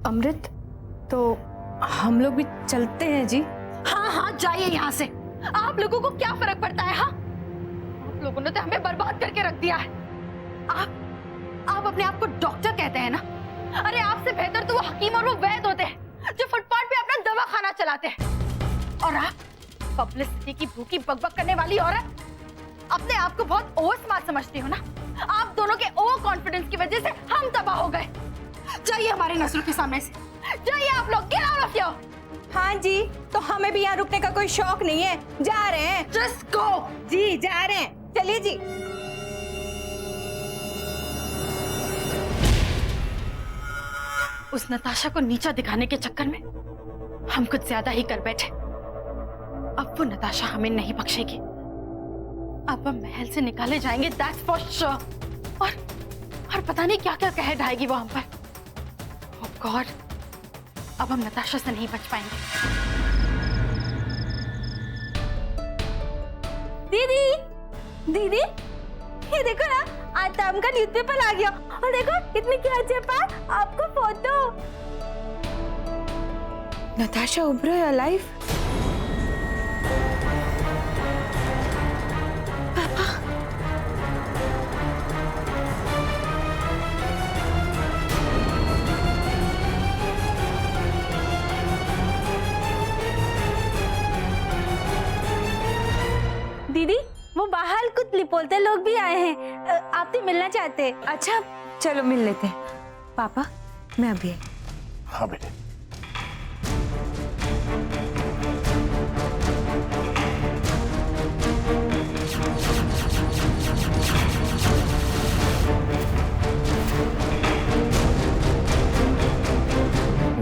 अमृत, तो हम लोग भी चलते हैं जी। हाँ हाँ, जाइए यहाँ से। आप लोगों को क्या फर्क पड़ता है? हाँ, आप लोगों ने तो हमें बर्बाद करके रख दिया है। आप अपने आप को डॉक्टर कहते हैं ना? अरे आपसे बेहतर तो वो हकीम और वो वैद्य होते हैं जो फुटपाथ पे अपना दवा खाना चलाते हैं। और आप पब्लिसिटी की भूखी बकबक करने वाली औरत, अपने आप को बहुत ओवर स्मार्ट समझती हो ना? आप दोनों के ओवर कॉन्फिडेंस की वजह से हम तबाह हो गए। जाइए हमारी नजरों के सामने से, जाइए आप लोग, गेट आउट ऑफ हियर। हाँ जी, तो हमें भी यहाँ रुकने का कोई शौक नहीं है, जा रहे हैं। जस्ट गो जी, जा रहे हैं, चलिए जी। उस नताशा को नीचा दिखाने के चक्कर में हम कुछ ज्यादा ही कर बैठे। अब वो नताशा हमें नहीं बख्शेगी। अब हम महल से निकाले जाएंगे, दैट्स फॉर श्योर। और पता नहीं क्या क्या कह ढाएगी वो हम पर। ओह गॉड, अब हम नताशा से नहीं बच पाएंगे। दीदी, दीदी, ये देखो ना, आज शाम का न्यूज़पेपर आ गया और देखो कितनी क्या अच्छे पास आपको फोटो। नताशा उब्रो अलाइव। दीदी, वो बाहर कुछ लिपोलते लोग भी आए हैं, आपसे मिलना चाहते हैं। अच्छा, चलो मिल लेते हैं। पापा, मैं अभी आई। हाँ बेटे।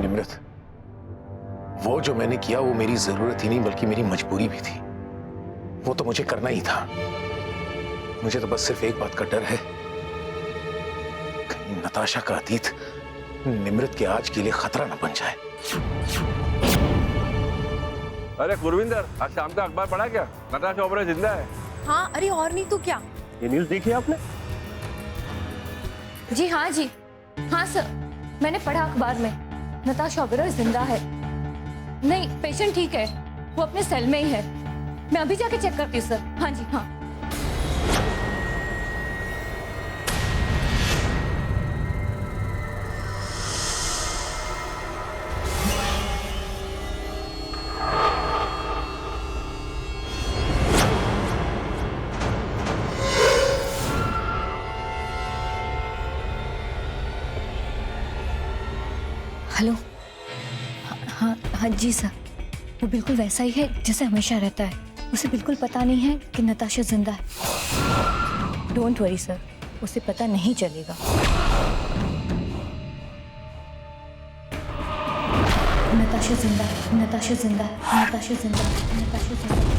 निम्रत, वो जो मैंने किया वो मेरी जरूरत ही नहीं बल्कि मेरी मजबूरी भी थी। वो तो मुझे करना ही था। मुझे तो बस सिर्फ एक बात का डर है, कहीं नताशा का अतीत निम्रत के आज के लिए खतरा न बन जाए। अरे गुरविंदर, आज शाम का अखबार पढ़ा क्या? नताशा ओबरॉय जिंदा है। हाँ, अरे और नहीं तो क्या। ये न्यूज़ देखी आपने? जी हाँ जी, हाँ सर, मैंने पढ़ा अखबार में। नताशा ओबरॉय जिंदा है। नहीं, पेशेंट ठीक है, वो अपने सेल में ही है। मैं अभी जाके चेक करती हूँ सर। हाँ जी हाँ। हेलो। हाँ हाँ जी सर, वो बिल्कुल वैसा ही है जैसे हमेशा रहता है। उसे बिल्कुल पता नहीं है कि नताशा जिंदा है। डोंट वरी सर, उसे पता नहीं चलेगा। नताशा जिंदा है, नताशा जिंदा है, नताशा जिंदा है, नताशा जिंदा है।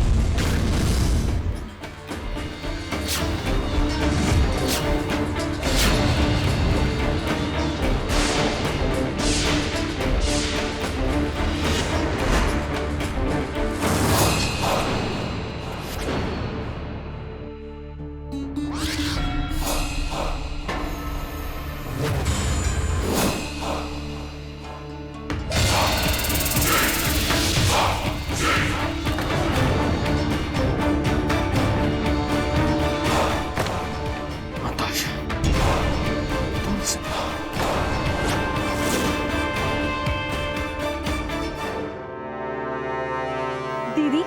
दीदी,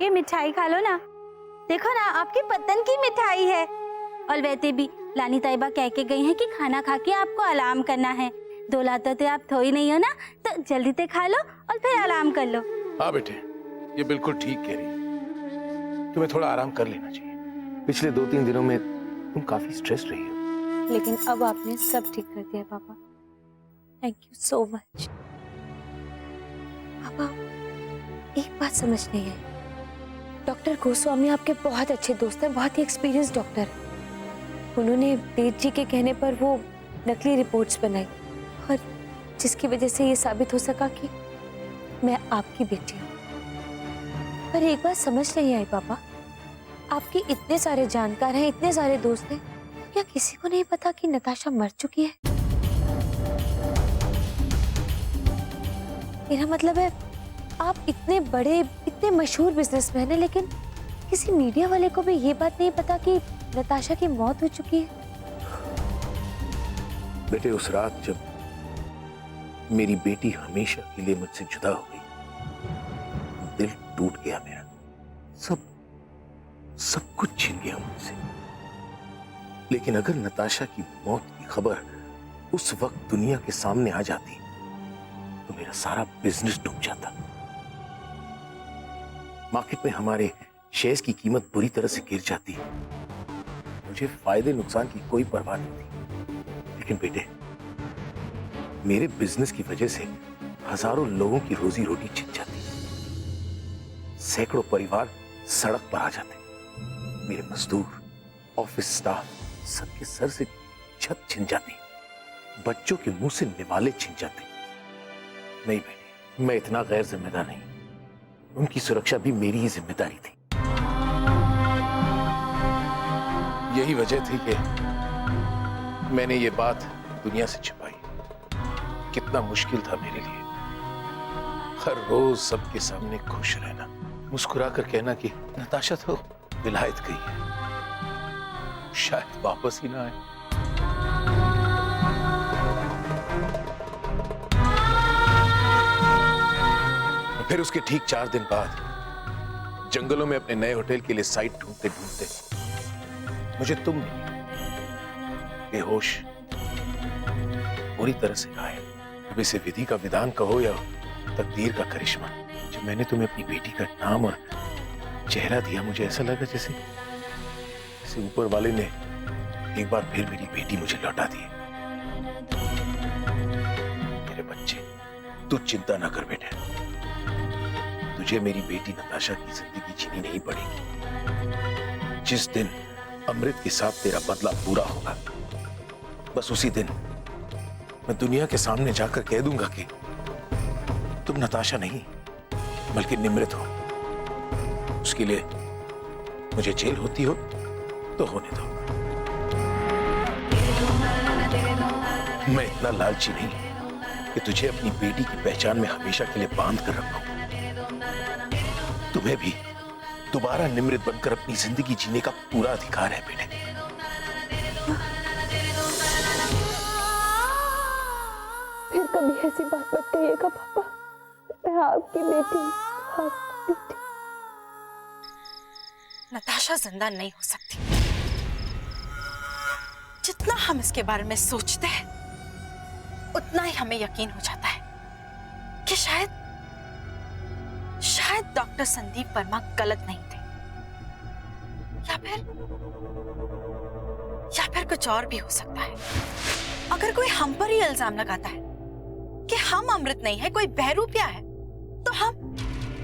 ये मिठाई खा लो ना। देखो ना, आपकी पतन की मिठाई है। और वैसे भी लानी ताइबा कह के गई हैं कि खाना खा के आपको आराम करना है। दो लाते तो आप थोड़ी नहीं हो ना, तो जल्दी से खा लो और फिर आराम कर लो। हाँ बेटे, ये बिल्कुल ठीक कह रही है। तुम्हें थोड़ा आराम कर लेना चाहिए। पिछले 2-3 दिनों में तुम काफी स्ट्रेस रही हो। लेकिन अब आपने सब ठीक कर दिया पापा। Thank you so much. पापा, एक बात समझ नहीं आई। डॉक्टर गोस्वामी आपके बहुत अच्छे दोस्त हैं, बहुत ही एक्सपीरियंस डॉक्टर। उन्होंने वेद जी के कहने पर वो नकली रिपोर्ट्स बनाई और जिसकी वजह से ये साबित हो सका कि मैं आपकी बेटी हूँ। पर एक बात समझ नहीं आई पापा, आपके इतने सारे जानकार हैं, इतने सारे दोस्त हैं, क्या किसी को नहीं पता कि नताशा मर चुकी है? मेरा मतलब है आप इतने बड़े, इतने मशहूर बिजनेसमैन हैं, लेकिन किसी मीडिया वाले को भी ये बात नहीं पता कि नताशा की मौत हो चुकी है। बेटे, उस रात जब मेरी बेटी हमेशा के लिए मुझसे जुदा हो गई, दिल टूट गया मेरा। सब कुछ छिन गया मुझसे। लेकिन अगर नताशा की मौत की खबर उस वक्त दुनिया के सामने आ जाती तो मेरा सारा बिजनेस डूब जाता। मार्केट में हमारे शेयर्स की कीमत बुरी तरह से गिर जाती। मुझे फायदे नुकसान की कोई परवाह नहीं थी। लेकिन बेटे, मेरे बिजनेस की वजह से हजारों लोगों की रोजी रोटी छिन जाती, सैकड़ों परिवार सड़क पर आ जाते, मेरे मजदूर, ऑफिस स्टाफ, सबके सर से छत छिन जाती, बच्चों के मुंह से निवाले छिन जाते। नहीं बेटे, मैं इतना गैर जिम्मेदार नहीं। उनकी सुरक्षा भी मेरी ही जिम्मेदारी थी। यही वजह थी कि मैंने ये बात दुनिया से छिपाई। कितना मुश्किल था मेरे लिए हर रोज सबके सामने खुश रहना, मुस्कुराकर कहना कि नताशा तो विलायत गई है, शायद वापस ही ना आए। फिर उसके ठीक 4 दिन बाद जंगलों में अपने नए होटल के लिए साइट ढूंढते ढूंढते मुझे तुम मिली, बेहोश, पूरी तरह से घायल। अब इसे विधि का विधान कहो या तकदीर का करिश्मा, जब मैंने तुम्हें अपनी बेटी का नाम और चेहरा दिया, मुझे ऐसा लगा जैसे ऊपर वाले ने एक बार फिर मेरी बेटी मुझे लौटा दी। मेरे बच्चे, तू चिंता ना कर बेटे, तुझे मेरी बेटी नताशा की जिंदगी जीनी नहीं पड़ेगी। जिस दिन अमृत के साथ तेरा बदला पूरा होगा, बस उसी दिन मैं दुनिया के सामने जाकर कह दूंगा कि तुम नताशा नहीं बल्कि निमृत हो। उसके लिए मुझे जेल होती हो तो होने दो। मैं इतना लालची नहीं कि तुझे अपनी बेटी की पहचान में हमेशा के लिए बांध कर रखूं। तुम्हें भी दोबारा निमृत बनकर अपनी जिंदगी जीने का पूरा अधिकार है बेटे। फिर कभी ऐसी बात मत कहिएगा पापा, मैं आपकी बेटी हूं, आपकी बेटी। नताशा जिंदा नहीं हो सकती। जितना हम इसके बारे में सोचते हैं उतना ही हमें यकीन हो जाता है कि शायद डॉक्टर संदीप वर्मा गलत नहीं थे, या फिर कुछ और भी हो सकता है। अगर कोई हम पर ही इल्जाम लगाता है कि हम अमृत नहीं है, कोई बहरूपिया है,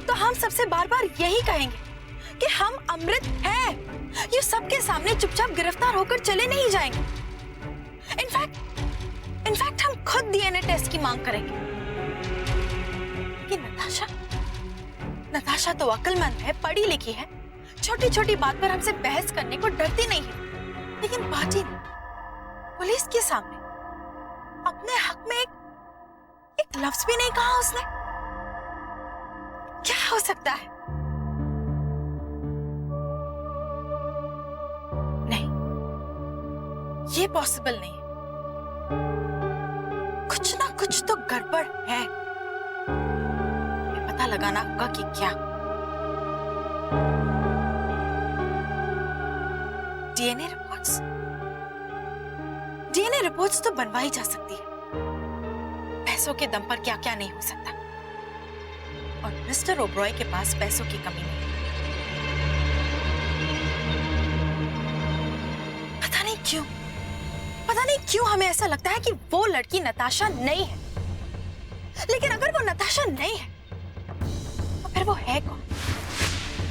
तो हम सबसे बार बार यही कहेंगे कि हम अमृत हैं। ये सबके सामने चुपचाप गिरफ्तार होकर चले नहीं जाएंगे। इनफैक्ट हम खुद डीएनए टेस्ट की मांग करेंगे। कि नताशा तो अक्लमंद है, पढ़ी लिखी है, छोटी छोटी बात पर हमसे बहस करने को डरती नहीं है। लेकिन पार्टी ने पुलिस के सामने अपने हक में एक लफ्ज भी नहीं कहा उसने। क्या हो सकता है? नहीं, ये पॉसिबल नहीं है। कुछ ना कुछ तो गड़बड़ है। हमें पता लगाना होगा कि क्या। डीएनए रिपोर्ट्स तो बनवाई जा सकती है। पैसों के दम पर क्या क्या नहीं हो सकता। और मिस्टर ओब्रॉय के पास पैसों की कमी नहीं। पता नहीं क्यों हमें ऐसा लगता है कि वो लड़की नताशा नहीं है। लेकिन अगर वो नताशा नहीं है तो फिर वो है कौन?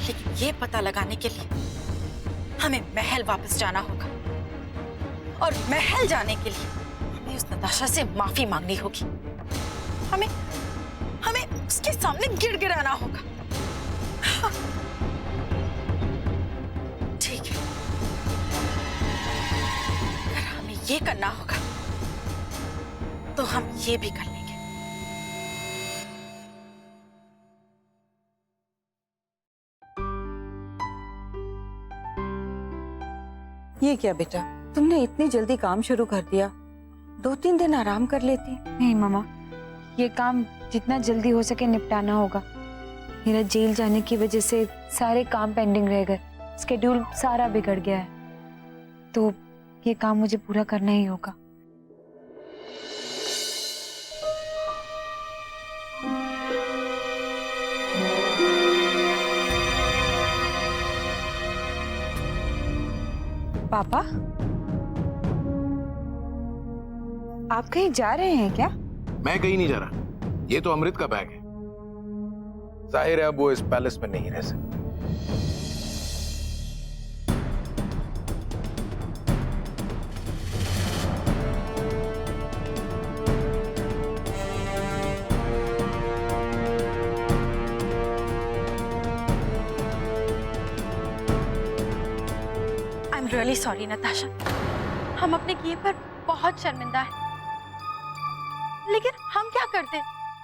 लेकिन ये पता लगाने के लिए हमें महल वापस जाना होगा। और महल जाने के लिए हमें उस नताशा से माफी मांगनी होगी। हमें उसके सामने गिड़गिड़ाना होगा। ठीक है, अगर हमें ये करना होगा तो हम ये भी कर लेंगे। ये क्या बेटा, तुमने इतनी जल्दी काम शुरू कर दिया? 2-3 दिन आराम कर लेती। नहीं मामा, ये काम जितना जल्दी हो सके निपटाना होगा। मेरा जेल जाने की वजह से सारे काम पेंडिंग रह गए, स्केड्यूल सारा बिगड़ गया है, तो ये काम मुझे पूरा करना ही होगा। पापा, आप कहीं जा रहे हैं क्या? मैं कहीं नहीं जा रहा, ये तो अमृत का बैग है। जाहिर है अब वो इस पैलेस में नहीं रह सकती। I am really sorry Natasha, हम अपने किए पर बहुत शर्मिंदा है। लेकिन हम क्या करते,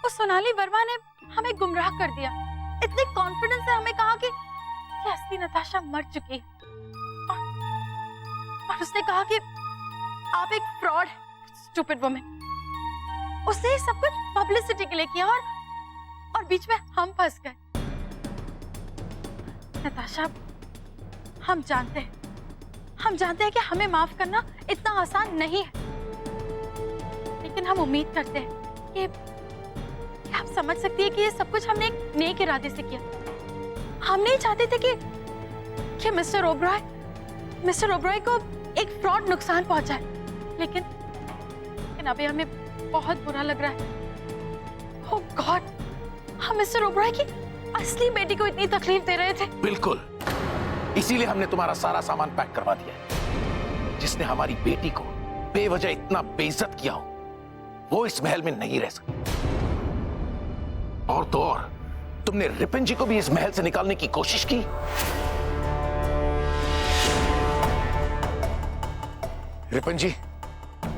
वो सोनाली वर्मा ने हमें गुमराह कर दिया। इतने कॉन्फिडेंस से हमें कहा कि असली नताशा मर चुकी है, और उसने कहा कि आप एक फ्रॉड है, स्टूपिड वुमन। उसने ये सब कुछ पब्लिसिटी के लिए किया, और बीच में हम फंस गए। नताशा, हम जानते हैं कि हमें माफ करना इतना आसान नहीं है, लेकिन हम उम्मीद करते हैं कि आप समझ सकती है कि ये सब कुछ हमने एक नेक इरादे से किया। हम नहीं चाहते थे कि मिस्टर ओबरॉय को एक फ्रॉड नुकसान पहुंचाए, लेकिन अभी हमें बहुत बुरा लग रहा है। ओह गॉड, हम मिस्टर ओबरॉय की असली बेटी को इतनी तकलीफ दे रहे थे। बिल्कुल, इसीलिए हमने तुम्हारा सारा सामान पैक करवा दिया है। जिसने हमारी बेटी को बेवजह इतना बेइज्जत किया हो, वो इस महल में नहीं रह सकती। और तो और, तुमने रिपन जी को भी इस महल से निकालने की कोशिश की। रिपन जी,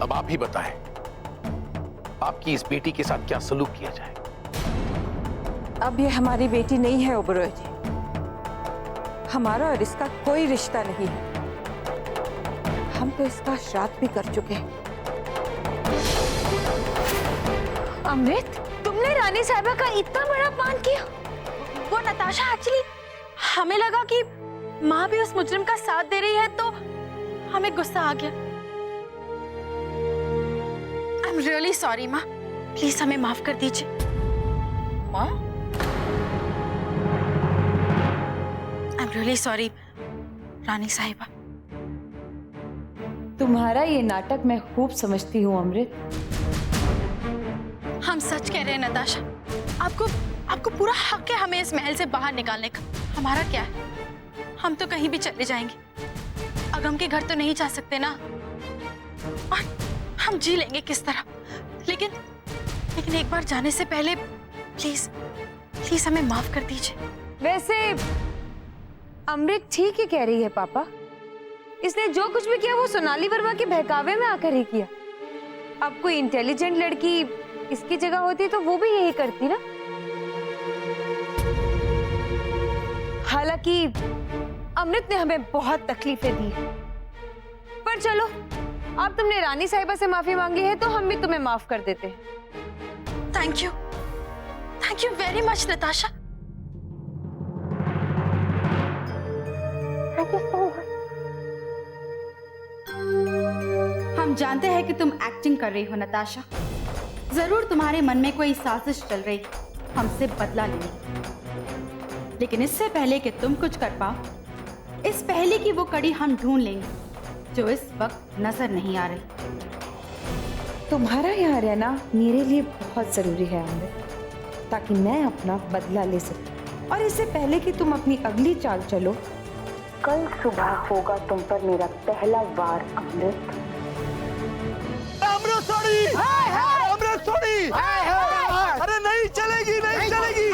अब आप ही बताएं, आपकी इस बेटी के साथ क्या सलूक किया जाए? अब ये हमारी बेटी नहीं है ओबरॉय जी, हमारा और इसका कोई रिश्ता नहीं है। हम तो इसका श्राद्ध भी कर चुके हैं। अमृत, तुमने रानी साहिबा का इतना बड़ा प्लान किया? वो नताशा, एक्चुअली हमें लगा कि माँ भी उस मुजरिम का साथ दे रही है, तो हमें गुस्सा आ गया। आई एम रियली सॉरी माँ, प्लीज हमें माफ कर दीजिए। माँ, आई एम रियली सॉरी रानी साहिबा। तुम्हारा ये नाटक मैं खूब समझती हूँ अमृत। हम सच कह रहे हैं नताशा, आपको पूरा हक है हमें इस महल से बाहर निकालने का। हमारा क्या है, हम तो कहीं भी चले जाएंगे, अगम के घर तो नहीं जा सकते ना। और हम जी लेंगे किस तरह, लेकिन एक बार जाने से पहले प्लीज हमें माफ कर दीजिए। वैसे अमृत ठीक ही कह रही है पापा, इसने जो कुछ भी किया वो सोनाली वर्मा के बहकावे में आकर ही किया। अब कोई इंटेलिजेंट लड़की इसकी जगह होती तो वो भी यही करती ना। हालांकि अमृत ने हमें बहुत तकलीफें दी, पर चलो, अब तुमने रानी साहिबा से माफी मांगी है तो हम भी तुम्हें माफ कर देते हैं। Thank you very much Natasha. हम जानते हैं कि तुम एक्टिंग कर रही हो नताशा। जरूर तुम्हारे मन में कोई साजिश चल रही है हमसे बदला लेने की। लेकिन इससे पहले कि तुम कुछ कर पाओ, इस पहले की वो कड़ी हम ढूंढ लेंगे जो इस वक्त नजर नहीं आ रही। तुम्हारा यहाँ रहना मेरे लिए बहुत जरूरी है अमृत, ताकि मैं अपना बदला ले सकूं। और इससे पहले कि तुम अपनी अगली चाल चलो, कल सुबह होगा तुम पर मेरा पहला वार अमृत। अमृत छोड़ी, अमृत छोड़ी, अरे नहीं चलेगी, नहीं चलेगी,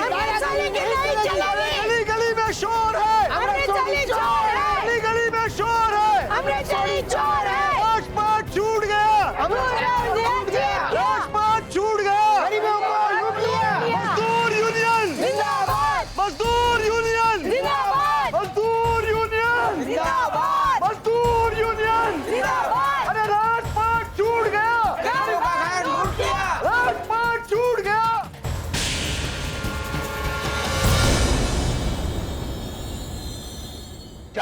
गली गली में शोर है, गली गली में शोर है, राजपाट छूट गया, राजपाट छूट गया। मजदूर यूनियन जिंदाबाद, मजदूर यूनियन जिंदाबाद, मजदूर यूनियन जिंदाबाद, मजदूर यूनियन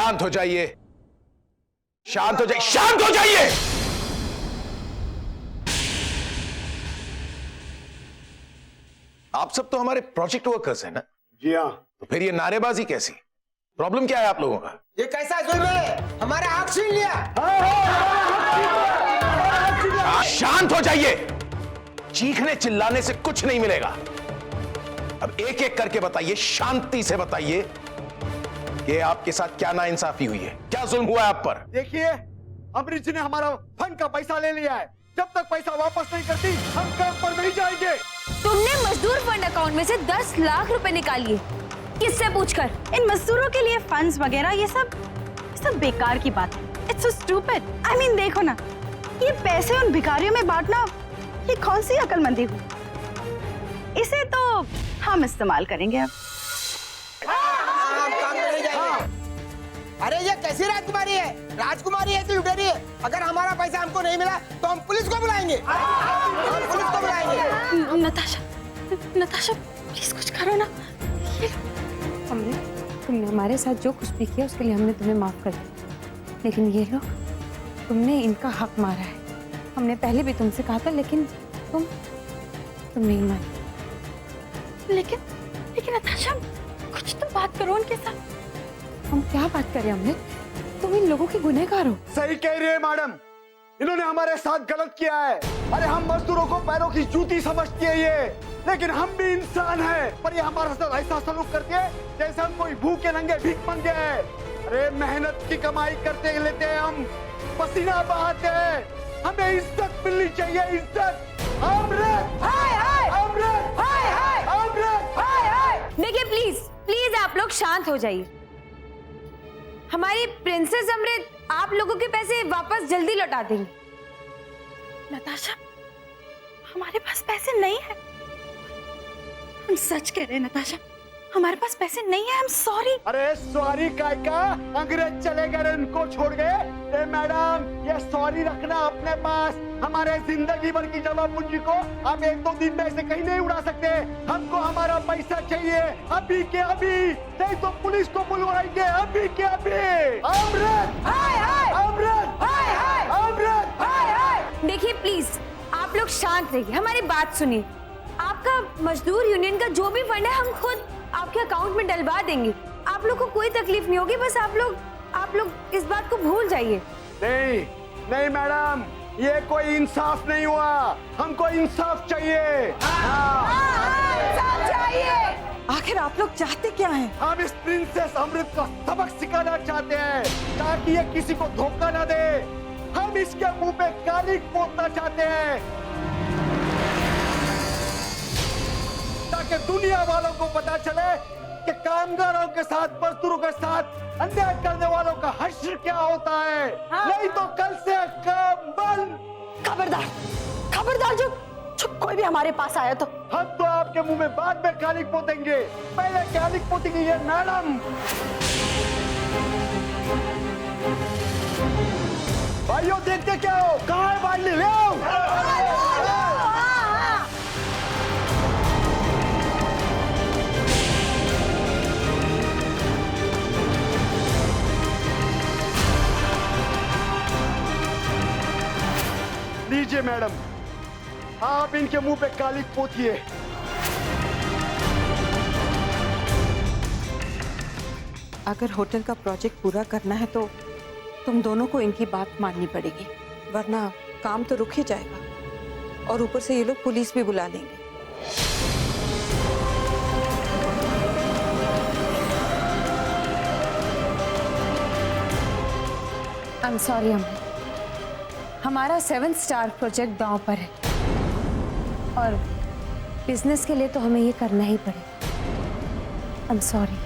शांत हो जाइए, शांत हो जाइए, शांत हो जाइए। आप सब तो हमारे प्रोजेक्ट वर्कर्स हैं ना? जी हाँ। तो फिर ये नारेबाजी कैसी? प्रॉब्लम क्या है आप लोगों का? ये कैसा जुल्म है? हमारा हक छीन लिया। शांत हो जाइए, चीखने चिल्लाने से कुछ नहीं मिलेगा। अब एक एक करके बताइए, शांति से बताइए कि आपके साथ क्या नाइंसाफी हुई है, क्या जुल्म हुआ है आप पर? देखिए, अमरीश जी ने हमारा फंड का पैसा ले लिया है। जब तक पैसा वापस नहीं करती हम काम पर नहीं जाएंगे। तुमने मजदूर फंड अकाउंट में से 10 लाख रुपए निकालिए, किससे पूछकर? इन मजदूरों के लिए फंड्स वगैरह ये सब बेकार की बात है। It's so stupid. I mean देखो ना, ये पैसे उन भिखारियों में बांटना ये कौन सी अकलमंदी हुई? इसे तो हम इस्तेमाल करेंगे अब। हम काम पर नहीं जाएंगे। अरे ये कैसी राजकुमारी है? राजकुमारी है कि लुटेरी है? अगर हमारा पैसा हमको नहीं मिला तो हम पुलिस को बुलाएंगे। हम पुलिस को बुलाएंगे। नताशा प्लीज कुछ करो ना। हमने तुमने हमारे साथ जो कुछ भी किया उसके लिए हमने तुम्हें माफ कर दिया, लेकिन ये लोग, तुमने इनका हक मारा है। हमने पहले भी तुमसे कहा था, लेकिन तुम नहीं मानी। लेकिन नताशा कुछ तो बात करो उनके साथ। हम क्या बात करें हमने? तुम इन लोगों के गुनहगार हो। सही कह रही है मैडम, इन्होंने हमारे साथ गलत किया है। अरे हम मजदूरों को पैरों की जूती समझती है ये, लेकिन हम भी इंसान हैं। पर ये हमारे साथ ऐसा सलूक करती है जैसे हम कोई भूखे नंगे भीख मंगे हैं। अरे मेहनत की कमाई करते लेते हैं हम, पसीना बहाते हैं, हमें इज्जत मिलनी चाहिए, इज्जत। अमृत, हाय हाय, अमृत, हाय हाय, अमृत, हाय हाय। देखिए प्लीज प्लीज आप लोग शांत हो जाइए। हमारी प्रिंसेस अमृत आप लोगों के पैसे वापस जल्दी लौटा देंगे। नताशा हमारे पास पैसे नहीं है। हम सच कह रहे हैं नताशा, हमारे पास पैसे नहीं है। I am sorry. अरे सॉरी का अंग्रेज चले गए, इनको छोड़ गए। ए मैडम, ये सॉरी रखना अपने पास। हमारे जिंदगी भर की जमा पूंजी को आप 1-2 दिन में ऐसे कहीं नहीं उड़ा सकते। हमको हमारा पैसा चाहिए अभी के अभी, नहीं तो पुलिस को बुलवाएंगे अभी के अभी। अमृत, हाय हाय, अमृत, हाय हाय, अमृत, हाय हाय। देखिए प्लीज आप लोग शांत रहिए, हमारी बात सुनिए। आपका मजदूर यूनियन का जो भी फंड है हम खुद आपके अकाउंट में डलवा देंगे। आप लोग को कोई तकलीफ नहीं होगी, बस आप लोग इस बात को भूल जाइए। नहीं नहीं मैडम, ये कोई इंसाफ नहीं हुआ। हमको इंसाफ चाहिए। इंसाफ चाहिए। आखिर आप लोग चाहते क्या हैं? हम इस प्रिंसेस अमृत को सबक सिखाना चाहते हैं ताकि ये किसी को धोखा ना दे। हम इसके मुंह पे कालिक पोतना चाहते हैं ताकि दुनिया वालों को पता चले कि कामगारों के साथ, मजदूरों के साथ अन्याय करने वालों का हश्र क्या होता है। नहीं तो कल से काम बंद। खबरदार जो कोई भी हमारे पास आया तो हम तो आपके मुंह में बाद में कालिक पोतेंगे, पहले कालिक पोतेंगे ये मैडम। भाइयों देखते क्या हो, कहाँ है बाल्टी? ले आओ। लीजिए मैडम, आप इनके मुंह पे कालिक पोतिए। अगर होटल का प्रोजेक्ट पूरा करना है तो तुम दोनों को इनकी बात माननी पड़ेगी, वरना काम तो रुक ही जाएगा और ऊपर से ये लोग पुलिस भी बुला लेंगे। आई एम सॉरी अमृत, हमारा 7 स्टार प्रोजेक्ट दांव पर है और बिजनेस के लिए तो हमें ये करना ही पड़ेगा। I am sorry.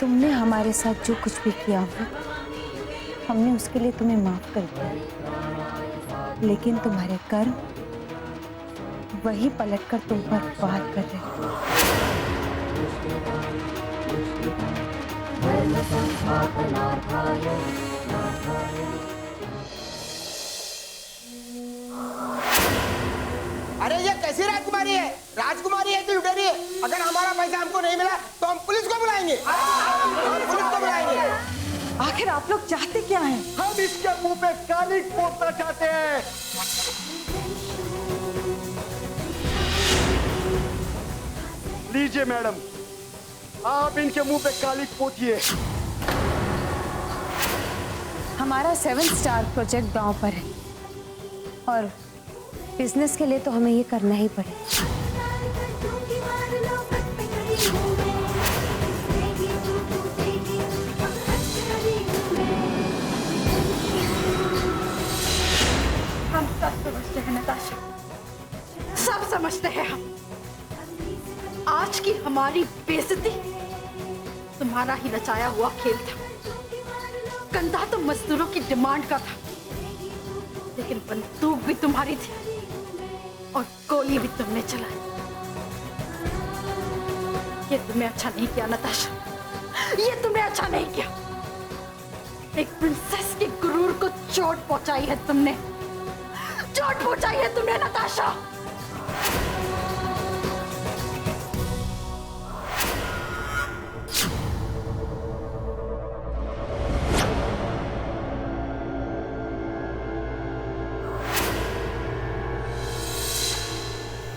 तुमने हमारे साथ जो कुछ भी किया हो, हमने उसके लिए तुम्हें माफ कर दिया, लेकिन तुम्हारे कर्म वही पलटकर तुम पर वार कर रहे हो। अरे ये कैसी राजकुमारी है? राजकुमारी है कि लुटेरी है? अगर हमारा पैसा हमको नहीं मिला तो हम पुलिस को बुलाएंगे। हम पुलिस को बुलाएंगे। आखिर आप लोग चाहते क्या हैं? हम इसके मुंह पे कालिक पोतना चाहते हैं। लीजिए मैडम, आप इनके मुंह पे कालिक पोतिए। हमारा 7 स्टार प्रोजेक्ट गांव पर है और बिजनेस के लिए तो हमें ये करना ही पड़ेगा। हम सब समझते हैं नताशा, सब समझते हैं हम। आज की हमारी बेइज्जती तुम्हारा ही रचाया हुआ खेल था। कंधा तो मजदूरों की डिमांड का था, लेकिन बंदूक भी तुम्हारी थी और गोली भी तुमने चलाई। ये तुम्हें अच्छा नहीं किया नताशा, ये तुम्हें अच्छा नहीं किया। एक प्रिंसेस के गुरूर को चोट पहुंचाई है तुमने, चोट पहुंचाई है तुमने नताशा।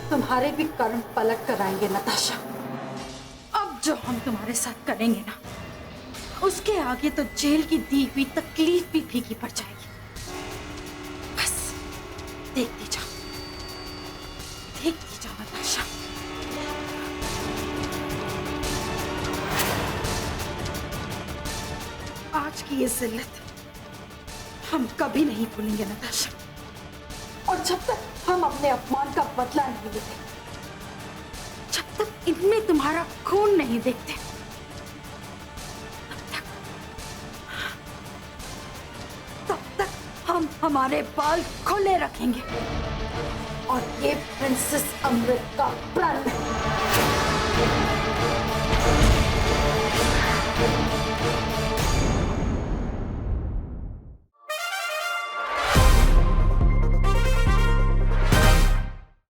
तुम्हारे भी कर्म पलट कर आएंगे नताशा। अब जो हम तुम्हारे साथ करेंगे ना, उसके आगे तो जेल की दी हुई तकलीफ भी फीकी पड़ जाएगी। बस देखती जाओ, देखती जाओ नताशा। आज की ये जिल्लत हम कभी नहीं भूलेंगे नताशा, और जब तक हम अपने अपमान का बदला नहीं लेते, जब तक इनमें तुम्हारा खून नहीं देखते, तब तक हम हमारे बाल खुले रखेंगे और ये प्रिंसेस अमृत का प्रण